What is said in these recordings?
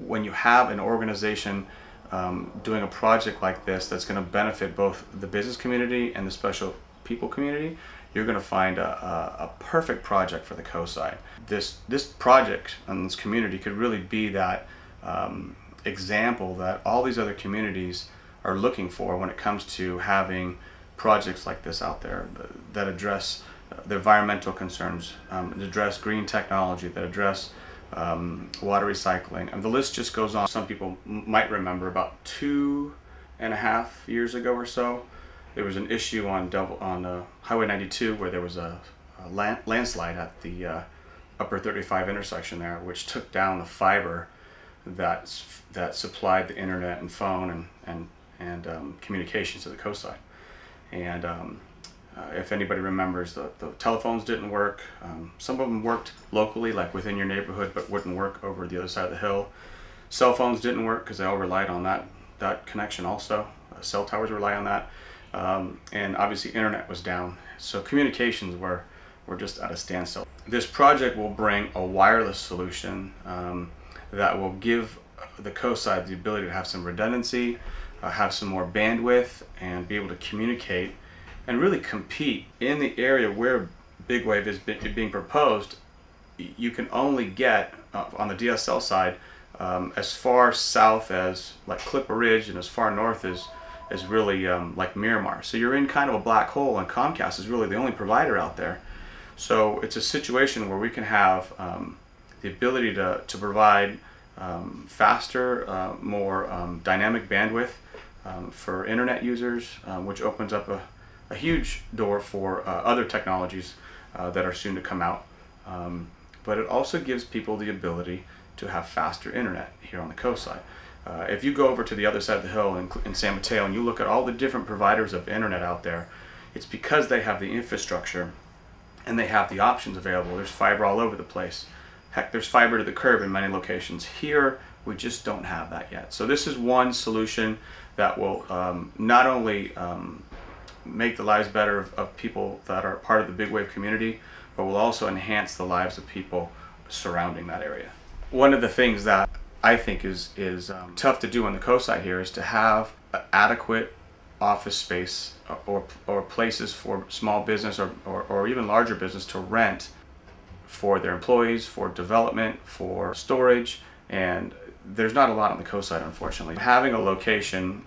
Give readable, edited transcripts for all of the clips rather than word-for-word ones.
when you have an organization doing a project like this that's going to benefit both the business community and the special people community, you're going to find a perfect project for the COSI. This project and this community could really be that example that all these other communities are looking for when it comes to having projects like this out there that address the environmental concerns, that address green technology, that address water recycling, and the list just goes on. Some people might remember about 2.5 years ago or so, there was an issue on Highway 92 where there was a landslide at the Upper 35 intersection there, which took down the fiber that supplied the internet and phone and communications to the coastline. And if anybody remembers, the telephones didn't work. Some of them worked locally, like within your neighborhood, but wouldn't work over the other side of the hill. Cell phones didn't work because they all relied on that connection also. Cell towers rely on that. And obviously internet was down. So communications were just at a standstill. This project will bring a wireless solution that will give the COSI the ability to have some redundancy, have some more bandwidth, and be able to communicate and really compete in the area where big wave is being proposed. You can only get on the DSL side as far south as like Clipper Ridge and as far north as really like Miramar. So you're in kind of a black hole, and Comcast is really the only provider out there. So it's a situation where we can have the ability to provide faster, more dynamic bandwidth for internet users, which opens up a huge door for other technologies that are soon to come out. But it also gives people the ability to have faster internet here on the coastline. If you go over to the other side of the hill in San Mateo and you look at all the different providers of internet out there, it's because they have the infrastructure and they have the options available. There's fiber all over the place. Heck, there's fiber to the curb in many locations. Here, we just don't have that yet. So this is one solution that will not only make the lives better of people that are part of the big wave community, but will also enhance the lives of people surrounding that area. One of the things that I think is tough to do on the COSI here is to have adequate office space or places for small business or even larger business to rent for their employees, for development, for storage, and there's not a lot on the coast side, unfortunately. Having a location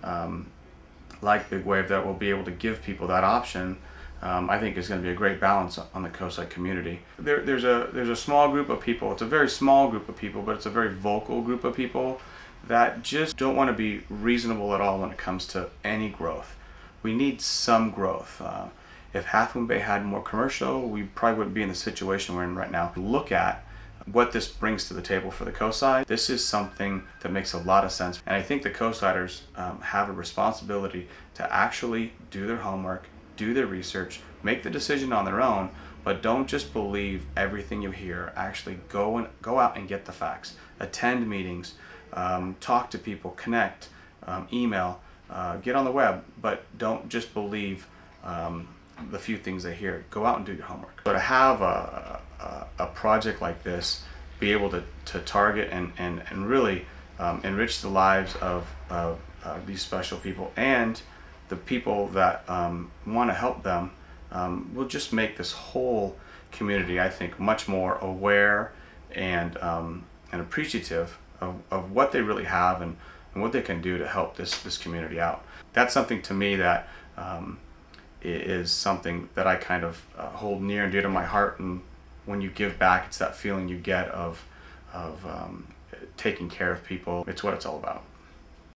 like Big Wave that will be able to give people that option, I think is going to be a great balance on the coast side community. There's a small group of people, it's a very small group of people, but it's a very vocal group of people that just don't want to be reasonable at all when it comes to any growth. We need some growth. If Half Moon Bay had more commercial, we probably wouldn't be in the situation we're in right now. Look at what this brings to the table for the coastside. This is something that makes a lot of sense, and I think the coastsiders have a responsibility to actually do their homework, do their research, make the decision on their own, but don't just believe everything you hear. Actually go out and get the facts. Attend meetings, talk to people, connect, email, get on the web, but don't just believe the few things they hear. Go out and do your homework. So to have a project like this be able to target and really enrich the lives of these special people and the people that want to help them will just make this whole community, I think, much more aware and appreciative of what they really have and what they can do to help this community out. That's something to me that is something that I kind of hold near and dear to my heart, and when you give back, it's that feeling you get of taking care of people. It's what it's all about.